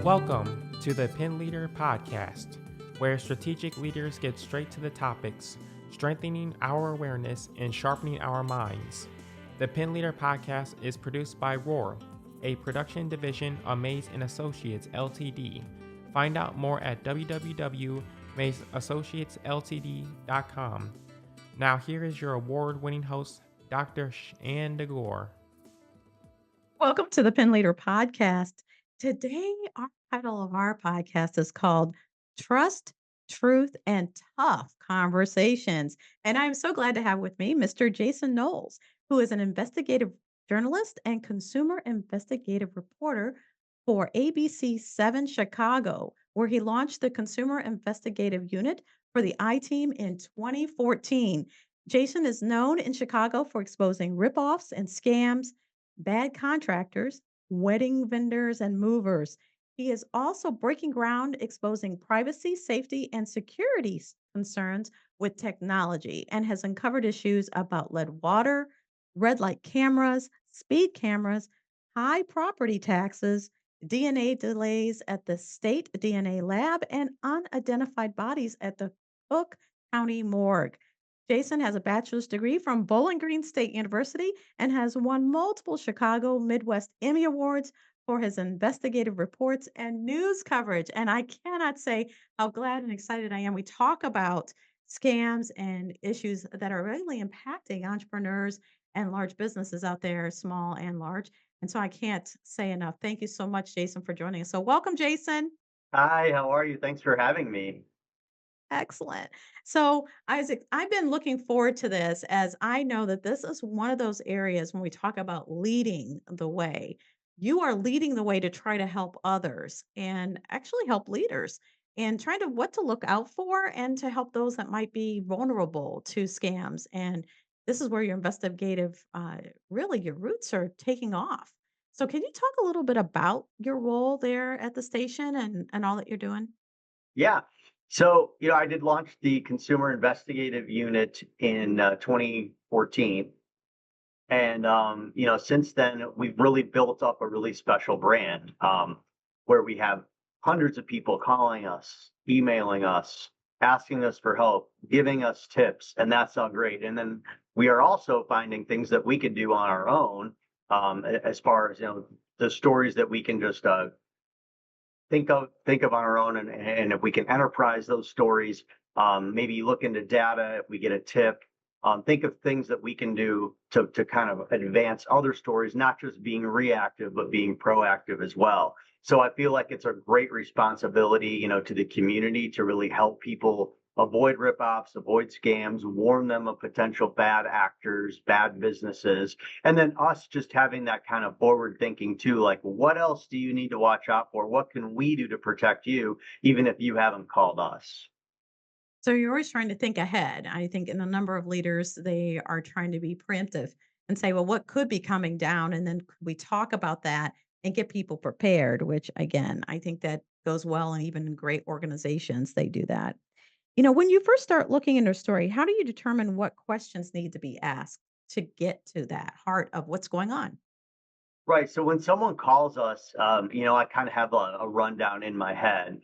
Welcome to the Pen Leader Podcast, where strategic leaders get straight to the topics, strengthening our awareness and sharpening our minds. The Pen Leader Podcast is produced by Roar, a production division of Mays & Associates Ltd. Find out more at www.maysassociatesltd.com. Now here is your award-winning host, Dr. Shanda Gore. Welcome to the Pen Leader Podcast. Today, our title of our podcast is called Trust, Truth, and Tough Conversations. And I'm so glad to have with me Mr. Jason Knowles, who is an investigative journalist and consumer investigative reporter for ABC 7 Chicago, where he launched the Consumer Investigative Unit for the I-Team in 2014. Jason is known in Chicago for exposing ripoffs and scams, bad contractors, wedding vendors, and movers. He is also breaking ground, exposing privacy, safety, and security concerns with technology, and has uncovered issues about lead water, red light cameras, speed cameras, high property taxes, DNA delays at the state DNA lab, and unidentified bodies at the Cook County morgue. Jason has a bachelor's degree from Bowling Green State University and has won multiple Chicago Midwest Emmy Awards for his investigative reports and news coverage. And I cannot say how glad and excited I am. We talk about scams and issues that are really impacting entrepreneurs and large businesses out there, small and large. And so I can't say enough. Thank you so much, Jason, for joining us. So, welcome, Jason. Hi, how are you? Thanks for having me. Excellent. So, Isaac, I've been looking forward to this as I know that this is one of those areas when we talk about leading the way. You are leading the way to try to help others and actually help leaders and trying to what to look out for and to help those that might be vulnerable to scams. And this is where your investigative, really, your roots are taking off. So, can you talk a little bit about your role there at the station and all that you're doing? Yeah. So, I did launch the Consumer Investigative Unit in 2014. And, since then, we've really built up a really special brand where we have hundreds of people calling us, emailing us, asking us for help, giving us tips, and that's all great. And then we are also finding things that we can do on our own as far as, the stories that we can just think of on our own, and if we can enterprise those stories, maybe look into data if we get a tip, think of things that we can do to kind of advance other stories, not just being reactive but being proactive as well. So I feel like it's a great responsibility, to the community to really help people avoid ripoffs, avoid scams, warn them of potential bad actors, bad businesses, and then us just having that kind of forward thinking too, like what else do you need to watch out for? What can we do to protect you, even if you haven't called us? So you're always trying to think ahead. I think in a number of leaders, they are trying to be preemptive and say, well, what could be coming down? And then could we talk about that and get people prepared, which again, I think that goes well. And even in great organizations, they do that. When you first start looking into a story, how do you determine what questions need to be asked to get to that heart of what's going on? Right. So when someone calls us, I kind of have a rundown in my head.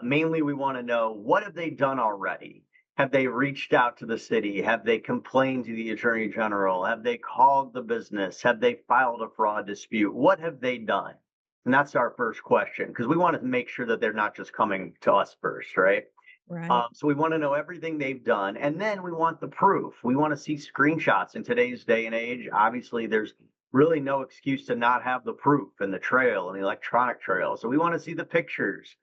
Mainly, we want to know, what have they done already? Have they reached out to the city? Have they complained to the attorney general? Have they called the business? Have they filed a fraud dispute? What have they done? And that's our first question, because we want to make sure that they're not just coming to us first, right? Right. So we want to know everything they've done, and then we want the proof. We want to see screenshots. In today's day and age, obviously, there's really no excuse to not have the proof and the trail and the electronic trail. So we want to see the pictures.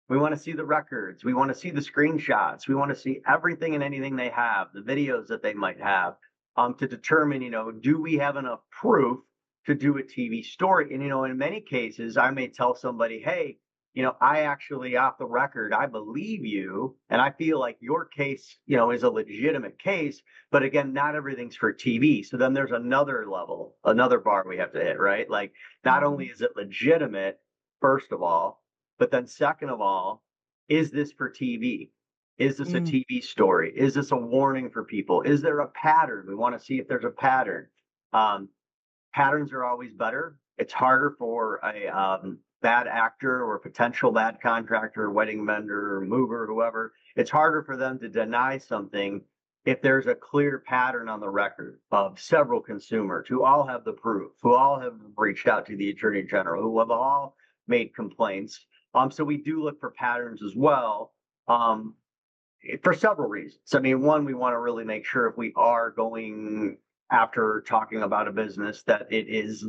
We want to see the records. We want to see the screenshots. We want to see everything and anything they have, the videos that they might have, to determine, do we have enough proof to do a TV story? And, in many cases, I may tell somebody, hey, I actually, off the record, I believe you, and I feel like your case, is a legitimate case. But again, not everything's for TV. So then there's another level, another bar we have to hit, right? Like, not only Mhm. is it legitimate, first of all, but then second of all, is this for TV? Is this a Mm. TV story? Is this a warning for people? Is there a pattern? We want to see if there's a pattern. Um, Patterns are always better. It's harder for bad actor or potential bad contractor, wedding vendor, or mover, whoever, it's harder for them to deny something if there's a clear pattern on the record of several consumers who all have the proof, who all have reached out to the attorney general, who have all made complaints. So we do look for patterns as well. Um, for several reasons. I mean, one, we want to really make sure if we are going after talking about a business that it is,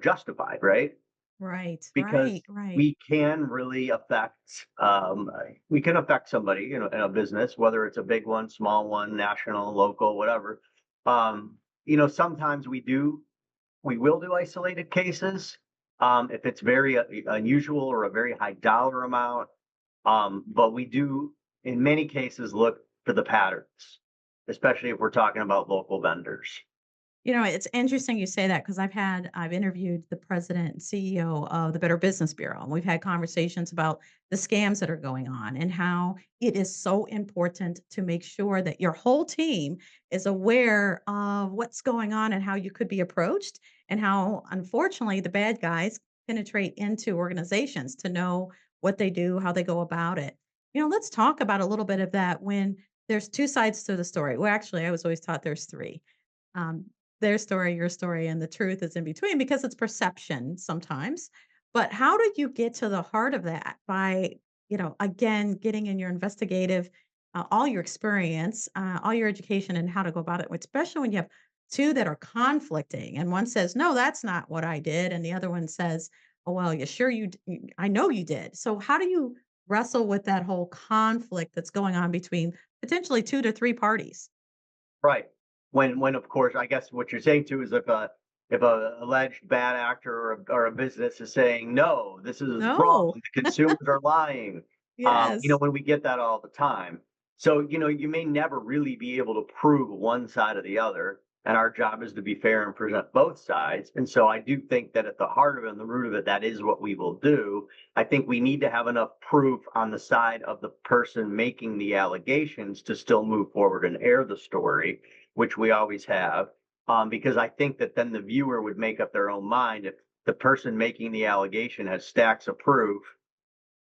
justified, right? Right, Because right, right. we can really affect, we can affect somebody, in a business, whether it's a big one, small one, national, local, whatever. Sometimes we will do isolated cases if it's very unusual or a very high dollar amount. But we do, in many cases, look for the patterns, especially if we're talking about local vendors. It's interesting you say that because I've interviewed the president and CEO of the Better Business Bureau, and we've had conversations about the scams that are going on and how it is so important to make sure that your whole team is aware of what's going on and how you could be approached, and how, unfortunately, the bad guys penetrate into organizations to know what they do, how they go about it. Let's talk about a little bit of that when there's two sides to the story. Well, actually, I was always taught there's three. Um, their story, your story, and the truth is in between because it's perception sometimes. But how did you get to the heart of that by, again, getting in your investigative, all your experience, all your education, and how to go about it, especially when you have two that are conflicting and one says, no, that's not what I did. And the other one says, oh, well, you sure I know you did. So how do you wrestle with that whole conflict that's going on between potentially two to three parties? Right. When of course, I guess what you're saying too is if a alleged bad actor or a business is saying no, this is wrong, No. the consumers are lying. Yes. When we get that all the time. So, you may never really be able to prove one side or the other. And our job is to be fair and present both sides. And so I do think that at the heart of it and the root of it, that is what we will do. I think we need to have enough proof on the side of the person making the allegations to still move forward and air the story, which we always have. Because I think that then the viewer would make up their own mind if the person making the allegation has stacks of proof,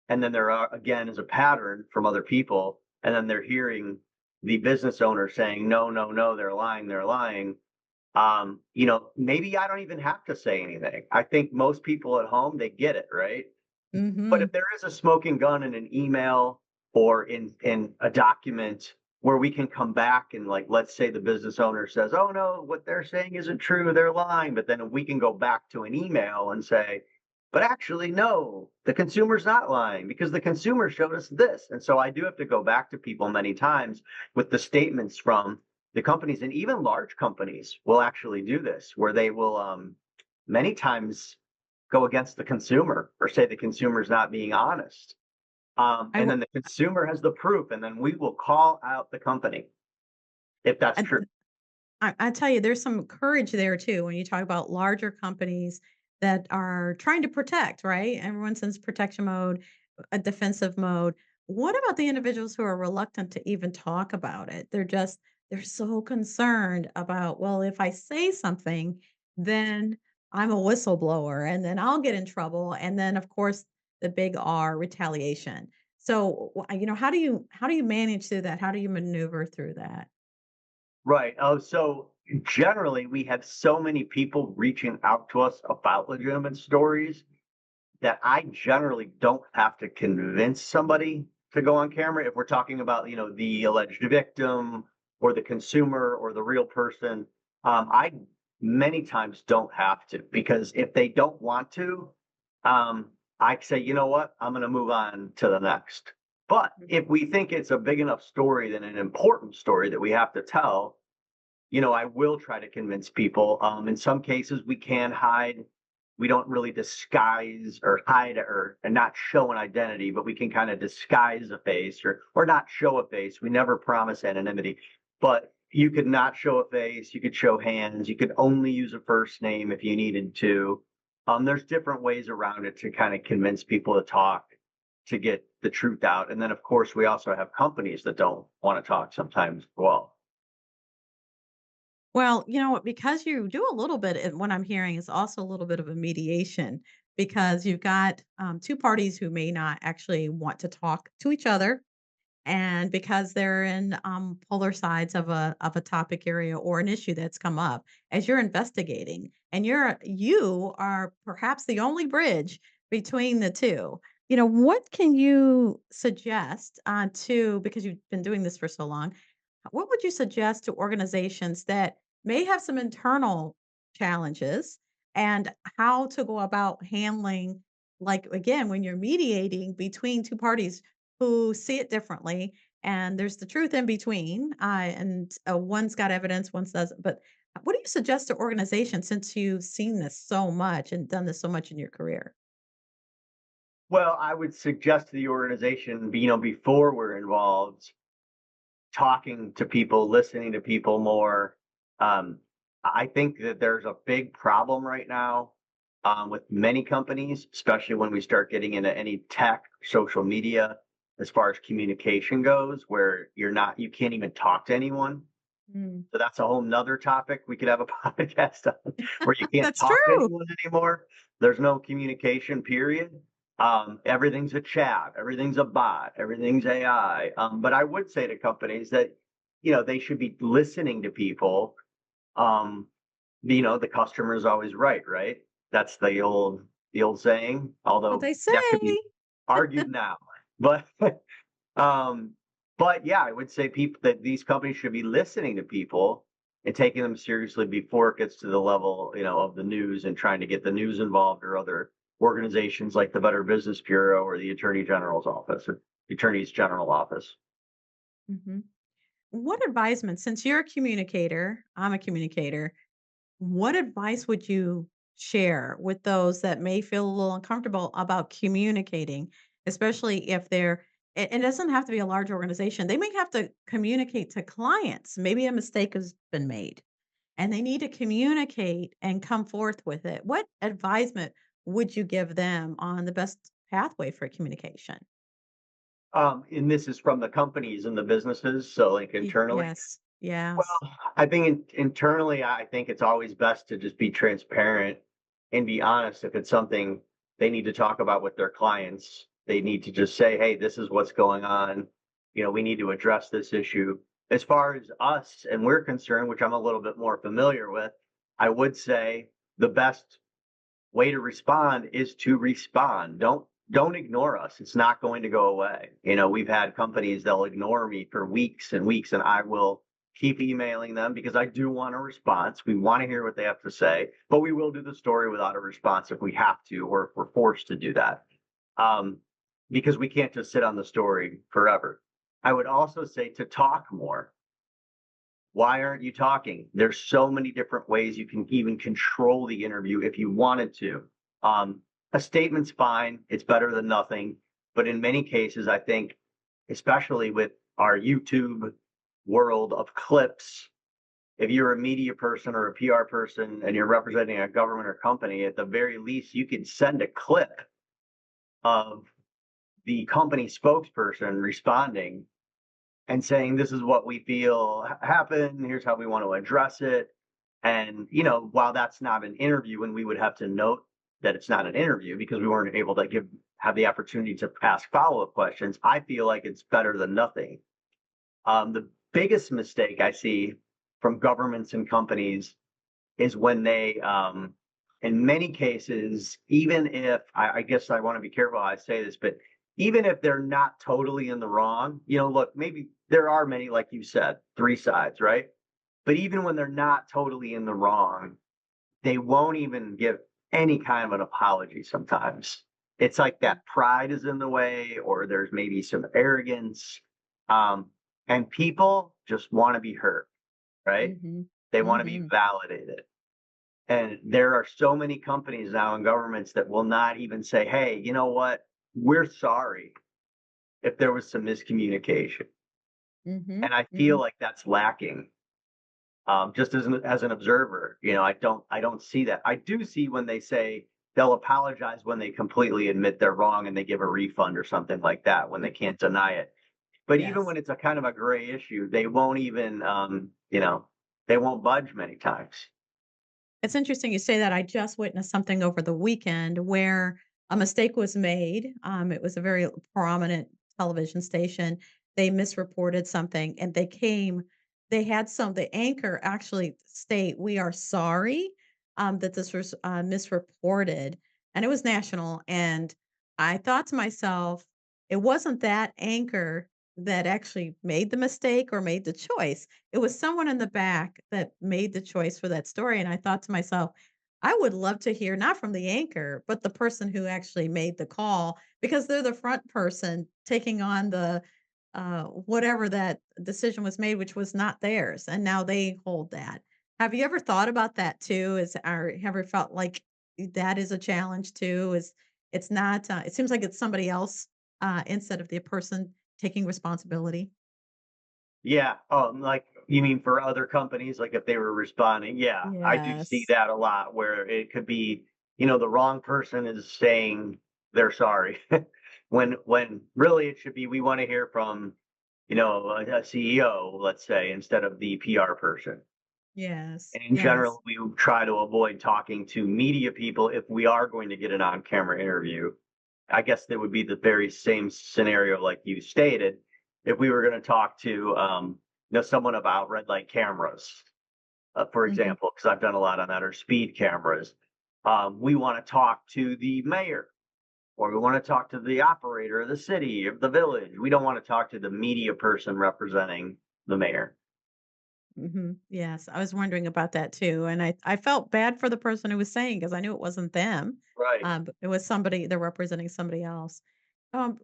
and then there are, again, is a pattern from other people, and then they're hearing the business owner saying, no, no, no, they're lying, they're lying. Maybe I don't even have to say anything. I think most people at home, they get it, right? But if Mhm. there is a smoking gun in an email or in a document where we can come back and, like, let's say the business owner says, "Oh no, what they're saying isn't true, they're lying," but then we can go back to an email and say, "But actually, no, the consumer's not lying because the consumer showed us this." And so I do have to go back to people many times with the statements from the companies, and even large companies will actually do this, where they will many times go against the consumer or say the consumer's not being honest. I And w then the consumer has the proof, and then we will call out the company if that's I true. I tell you, there's some courage there too when you talk about larger companies that are trying to protect, right? Everyone's in protection mode, a defensive mode. What about the individuals who are reluctant to even talk about it? They're so concerned about, well, if I say something, then I'm a whistleblower and then I'll get in trouble. And then of course the big R, retaliation. So, how do you manage through that? How do you maneuver through that? Right. Oh, so generally, we have so many people reaching out to us about legitimate stories that I generally don't have to convince somebody to go on camera if we're talking about, the alleged victim or the consumer or the real person. I many times don't have to, because if they don't want to, um, I say, you know what, I'm going to move on to the next. But if we think it's a big enough story, then an important story that we have to tell, I will try to convince people. In some cases, we can hide. We don't really disguise or hide or and not show an identity, but we can kind of disguise a face or not show a face. We never promise anonymity, but you could not show a face. You could show hands. You could only use a first name if you needed to. There's different ways around it to kind of convince people to talk to get the truth out. And then, of course, we also have companies that don't want to talk sometimes as well. Well, because you do a little bit, and what I'm hearing is also a little bit of a mediation. because you've got two parties who may not actually want to talk to each other, and because they're in polar sides of a topic area or an issue that's come up as you're investigating, and you are perhaps the only bridge between the two. What can you suggest to, because you've been doing this for so long, what would you suggest to organizations that may have some internal challenges, and how to go about handling, like, again, when you're mediating between two parties who see it differently, and there's the truth in between, and one's got evidence, one doesn't. But what do you suggest to organizations, since you've seen this so much and done this so much in your career? Well, I would suggest to the organization, before we're involved, talking to people, listening to people more. Um, I think that there's a big problem right now with many companies, especially when we start getting into any tech, social media, as far as communication goes, where you can't even talk to anyone. Mm. So that's a whole nother topic we could have a podcast on, where you can't That's talk to true. anyone anymore. There's no communication, period. Everything's a chat, everything's a bot, everything's AI. But I would say to companies that, they should be listening to people. Um, the customer is always right, right? That's the old saying, What although they that could be say. argued now. But um, but yeah, I would say people that these companies should be listening to people and taking them seriously before it gets to the level, of the news and trying to get the news involved, or other organizations like the Better Business Bureau or the Attorney General's office or the Attorney's General office. Mhm. What advisement, since you're a communicator, I'm a communicator, what advice would you share with those that may feel a little uncomfortable about communicating, especially if it doesn't have to be a large organization. They may have to communicate to clients. Maybe a mistake has been made and they need to communicate and come forth with it. What advisement would you give them on the best pathway for communication? And this is from the companies and the businesses, so like internally. Yes. Yes. Well, I think internally, I think it's always best to just be transparent and be honest. If it's something they need to talk about with their clients, they need to just say, "Hey, this is what's going on. We need to address this issue." As far as us and we're concerned, which I'm a little bit more familiar with, I would say the best way to respond is to respond. Don't ignore us. It's not going to go away. We've had companies, they'll ignore me for weeks and weeks, and I will keep emailing them because I do want a response. We want to hear what they have to say, but we will do the story without a response if we have to, or if we're forced to do that. Um, because we can't just sit on the story forever. I would also say to talk more. Why aren't you talking? There's so many different ways you can even control the interview if you wanted to. A statement's fine. It's better than nothing. But in many cases, I think, especially with our YouTube world of clips, if you're a media person or a PR person and you're representing a government or company, at the very least, you can send a clip of the company spokesperson responding and saying, this is what we feel happened. Here's how we want to address it. And, while that's not an interview, and we would have to note that it's not an interview because we weren't able to have the opportunity to ask follow-up questions, I feel like it's better than nothing. The biggest mistake I see from governments and companies is when they, in many cases, even if I guess I want to be careful how I say this, but even if they're not totally in the wrong, look, maybe there are many, like you said, three sides, right? But even when they're not totally in the wrong, they won't even give any kind of an apology sometimes. It's like that pride is in the way, or there's maybe some arrogance. And people just want to be heard, right? Mm-hmm. They want to be Mm-hmm. validated. And there are so many companies now and governments that will not even say, hey, you know what? We're sorry if there was some miscommunication. Mm-hmm. And I Mm-hmm. feel like that's lacking. Just as an observer, I don't see that. I do see when they say they'll apologize when they completely admit they're wrong and they give a refund or something like that when they can't deny it. But even Yes. when it's a kind of a gray issue, they won't even, they won't budge many times. It's interesting you say that. I just witnessed something over the weekend where a mistake was made. It was a very prominent television station. They misreported something and they had the anchor actually state, "We are sorry that this was misreported." And it was national. And I thought to myself, it wasn't that anchor that actually made the mistake or made the choice. It was someone in the back that made the choice for that story, and I thought to myself, I would love to hear not from the anchor, but the person who actually made the call because they're the front person taking on the whatever that decision was made, which was not theirs, and now they hold that. Have you ever thought about that too? Is or have you ever felt like that is a challenge too? Is it's not? It seems like it's somebody else instead of the person taking responsibility. Yeah. Like you mean for other companies, like if they were responding? Yeah, I do see Yes. that a lot where it could be, the wrong person is saying they're sorry when really it should be we want to hear from, a CEO, let's say, instead of the PR person. Yes. And in Yes. general, we try to avoid talking to media people if we are going to get an on-camera interview. I guess that would be the very same scenario like you stated. If we were going to talk to, someone about red light cameras, for Mhm. example, because I've done a lot on that, or speed cameras. We want to talk to the mayor, or we want to talk to the operator of the city, of the village. We don't want to talk to the media person representing the mayor. Mhm. Yes, I was wondering about that too, and I felt bad for the person who was saying because I knew it wasn't them, Right. but it was somebody they're representing somebody else. Um,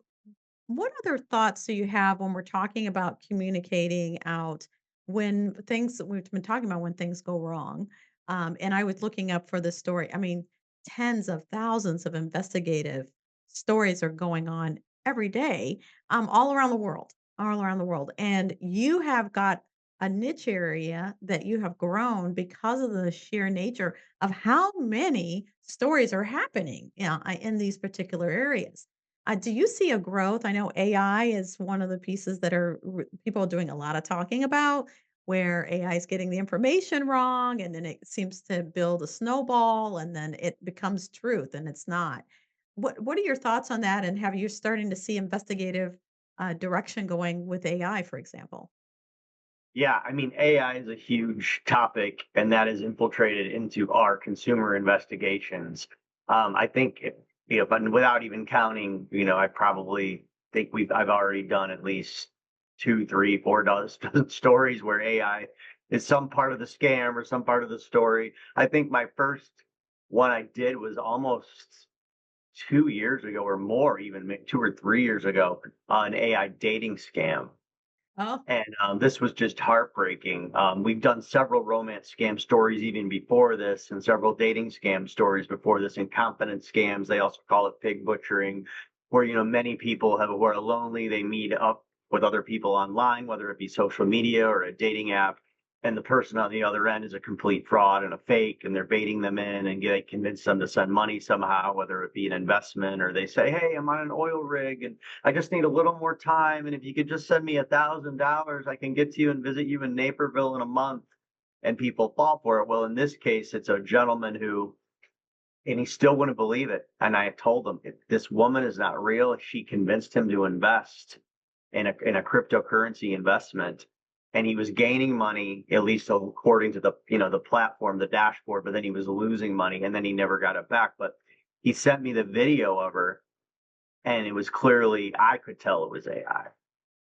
what other thoughts do you have when we're talking about communicating out when things we've been talking about when things go wrong? And I was looking up for this story. I mean, tens of thousands of investigative stories are going on every day, all around the world, all around the world. And you have got a niche area that you have grown because of the sheer nature of how many stories are happening, in these particular areas. Do you see a growth? I know AI is one of the pieces that people are doing a lot of talking about, where AI is getting the information wrong, and then it seems to build a snowball, and then it becomes truth, and it's not. What are your thoughts on that? And have you starting to see investigative direction going with AI, for example? Yeah, I mean, AI is a huge topic, and that is infiltrated into our consumer investigations. I think, but without even counting, I probably think I've already done at least two, three, four dozen stories where AI is some part of the scam or some part of the story. I think my first one I did was almost 2 years ago or more, even 2 or 3 years ago, an AI dating scam. Oh, And this was just heartbreaking. We've done several romance scam stories even before this, and several dating scam stories before this, and confidence scams. They also call it pig butchering, where many people who are lonely, they meet up with other people online, whether it be social media or a dating app, and the person on the other end is a complete fraud and a fake, and they're baiting them in and they convince them to send money somehow, whether it be an investment or they say, "Hey, I'm on an oil rig and I just need a little more time. And if you could just send me $1,000, I can get to you and visit you in Naperville in a month." And people fall for it. Well, in this case, it's a gentleman and he still wouldn't believe it. And I told him, if this woman is not real, she convinced him to invest in a cryptocurrency investment. And he was gaining money, at least according to the platform, the dashboard, but then he was losing money and then he never got it back. But he sent me the video of her and it was clearly I could tell it was AI.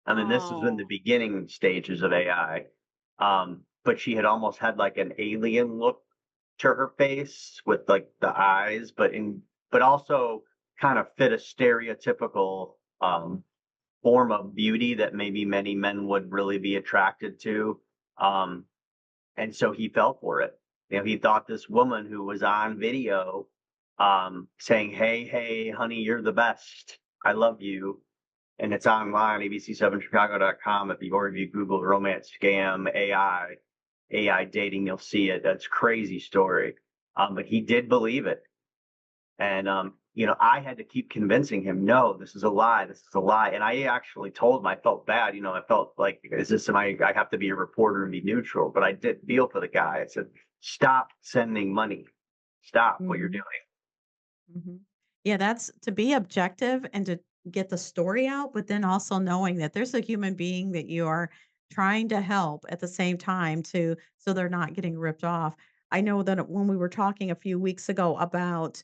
I mean, this was in the oh, beginning stages of AI. But she had almost had like an alien look to her face with like the eyes, but also kind of fit a stereotypical form of beauty that maybe many men would really be attracted to. Um, and so he fell for it. He thought this woman who was on video saying, "Hey, hey, honey, you're the best. I love you." And it's online, abc7chicago.com. If you Google romance scam AI dating, you'll see it. That's a crazy story. But he did believe it. And, I had to keep convincing him, no, this is a lie. This is a lie. And I actually told him I felt bad. I felt like, I have to be a reporter and be neutral, but I did feel for the guy. I said, stop sending money. Stop what you're Mhm. doing. Mhm. Yeah, that's to be objective and to get the story out, but then also knowing that there's a human being that you are trying to help at the same time to so they're not getting ripped off. I know that when we were talking a few weeks ago about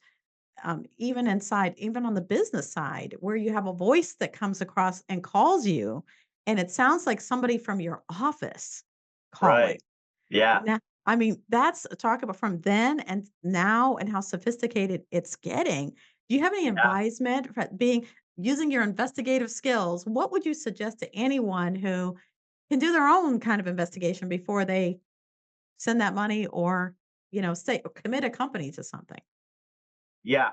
even inside, even on the business side, where you have a voice that comes across and calls you, and it sounds like somebody from your office calling. Right. Yeah. Now, I mean, that's talk about from then and now and how sophisticated it's getting. Do you have any Yeah. advisement for being using your investigative skills? What would you suggest to anyone who can do their own kind of investigation before they send that money or, say commit a company to something? Yeah,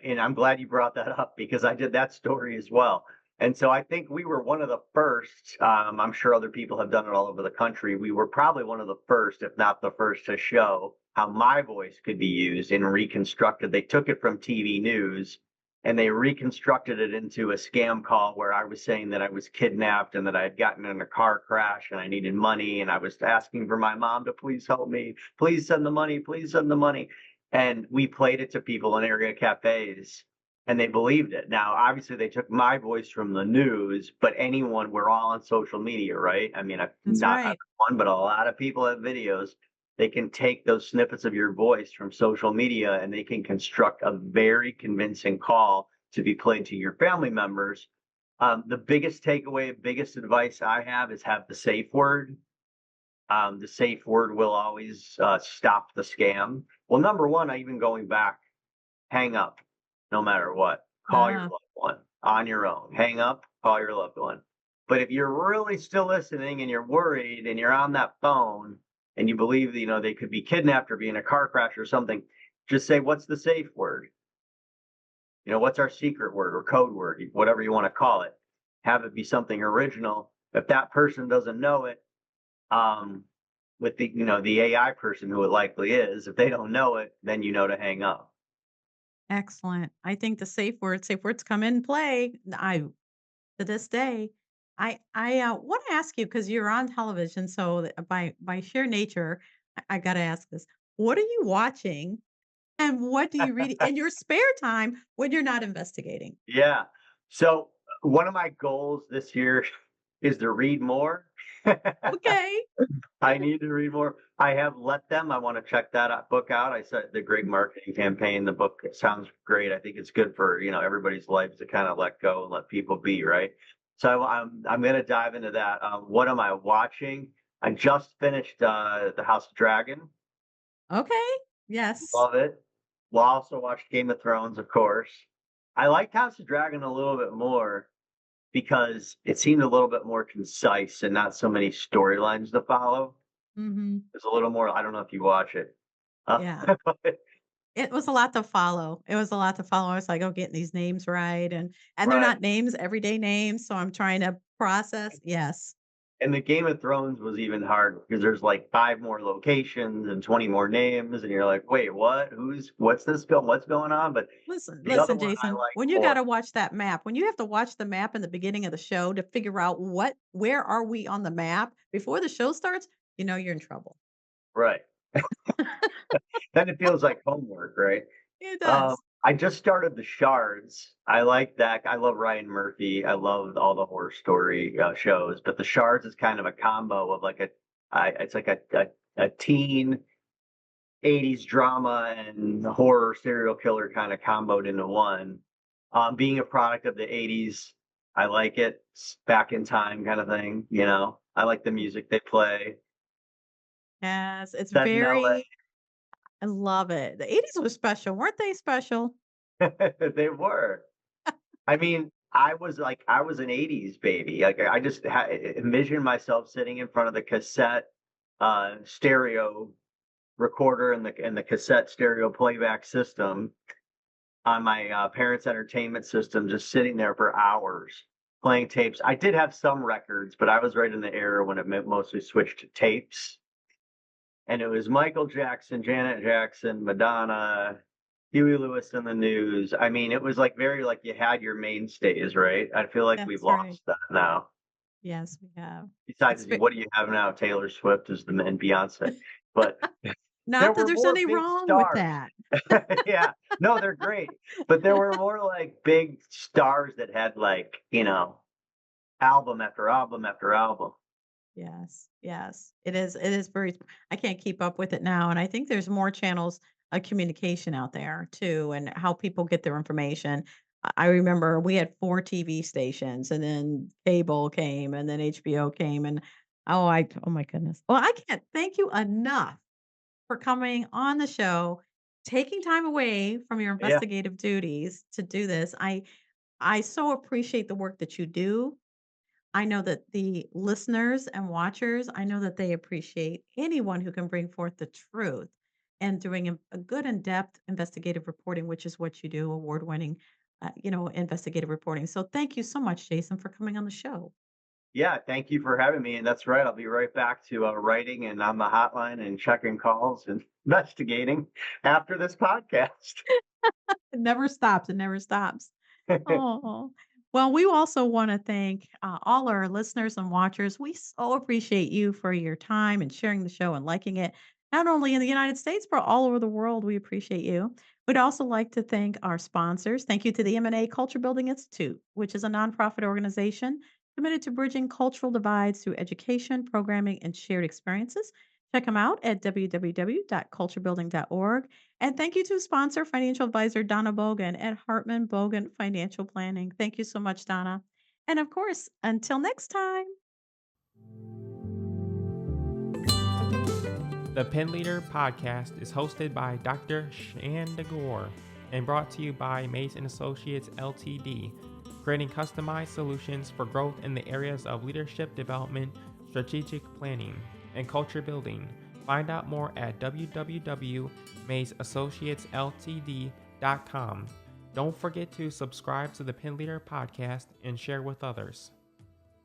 and I'm glad you brought that up because I did that story as well. And so I think we were one of the first. I'm sure other people have done it all over the country. We were probably one of the first, if not the first, to show how my voice could be used and reconstructed. They took it from TV news and they reconstructed it into a scam call where I was saying that I was kidnapped and that I had gotten in a car crash and I needed money and I was asking for my mom to please help me, please send the money, please send the money. And we played it to people in area cafes and they believed it. Now, obviously, they took my voice from the news, but anyone, we're all on social media, right? I mean, That's not right. everyone, but a lot of people have videos. They can take those snippets of your voice from social media and they can construct a very convincing call to be played to your family members. The biggest takeaway, biggest advice I have the safe word. The safe word will always stop the scam. Well, number one, I even going back, hang up no matter what. Call your Ah, loved one on your own. Hang up, call your loved one. But if you're really still listening and you're worried and you're on that phone and you believe that, they could be kidnapped or be in a car crash or something, just say, what's the safe word? What's our secret word or code word, whatever you want to call it. Have it be something original. If that person doesn't know it, um, with the AI person who it likely is, if they don't know it, then you know to hang up. excellent. I think the safe words come in play. To this day, I want to ask you because you're on television, so by sheer nature, I got to ask this: what are you watching, and what do you read in your spare time when you're not investigating? Yeah. So one of my goals this year is to read more. Okay. I need to read more. I have let them. I want to check that book out. I said the great marketing campaign. The book sounds great. I think it's good for everybody's life to kind of let go and let people be, right? So I'm going to dive into that. What am I watching? I just finished the House of Dragon. Okay. Yes. Love it. We'll also watch Game of Thrones, of course. I liked House of Dragon a little bit more because it seemed a little bit more concise and not so many storylines to follow. Mhm. It's a little more. I don't know if you watch it. Uh, Yeah. It was a lot to follow. It was a lot to follow. I was like, "Oh, getting these names right," and they're right. not names, everyday names, so I'm trying to process. Yes. And the Game of Thrones was even hard because there's like 5 more locations and 20 more names, and you're like, wait, what? What's this film? What's going on? But Listen, the other listen, one I Jason, like when you more. gotta watch that map, when you have to watch the map in the beginning of the show to figure out where are we on the map before the show starts, you know you're in trouble. Right. Then it feels like homework, right? It Um, does. I just started The Shards. I like that. I love Ryan Murphy. I love all the horror story shows, but The Shards is kind of a combo of like it's like a teen 80s drama and horror serial killer kind of comboed into one. Being a product of the 80s, I like it. It's back in time kind of thing. I like the music they play. Yes, it's Set in very I love it. The '80s was special, weren't they special? LA. They were. I mean, I was an 80s baby. Like I just envisioned myself sitting in front of the cassette stereo recorder and the cassette stereo playback system on my parents' entertainment system, just sitting there for hours playing tapes. I did have some records, but I was right in the era when it mostly switched to tapes. And it was Michael Jackson, Janet Jackson, Madonna, Huey Lewis and the News. I mean, it was like very like you had your mainstays, right? I feel like we've That's right. lost that now. Yes, we have. Besides, It's ve what do you have now? Taylor Swift is and Beyonce, but There Not that were there's more any big wrong with stars. that. Yeah. No, they're great. But there were more like big stars that had like, album after album after album. Yes, yes. It is very I can't keep up with it now, and I think there's more channels of communication out there too, and how people get their information. I remember we had 4 TV stations, and then cable came, and then HBO came, and oh my goodness. Well, I can't thank you enough for coming on the show, taking time away from your Yeah. investigative duties to do this. I so appreciate the work that you do. I know that the listeners and watchers, I know that they appreciate anyone who can bring forth the truth and doing a good in-depth investigative reporting, which is what you do, award-winning, investigative reporting. So thank you so much, Jason, for coming on the show. Yeah. Thank you for having me. And that's right. I'll be right back to writing and on the hotline and checking calls and investigating after this podcast. It never stops. It never stops. Oh, well, we also want to thank all our listeners and watchers. We so appreciate you for your time and sharing the show and liking it, not only in the United States, but all over the world. We appreciate you. We'd also like to thank our sponsors. Thank you to the M&A Culture Building Institute, which is a nonprofit organization committed to bridging cultural divides through education, programming, and shared experiences. Check them out at www.culturebuilding.org. And thank you to sponsor financial advisor Donna Bogan at Hartman Bogan Financial Planning. Thank you so much, Donna. And of course, until next time. The Pen Leader podcast is hosted by Dr. Shanda Gore and brought to you by Mays & Associates Ltd, creating customized solutions for growth in the areas of leadership development, strategic planning, and culture building. Find out more at www.maysassociatesltd.com. Don't forget to subscribe to the Pen Leader podcast and share with others.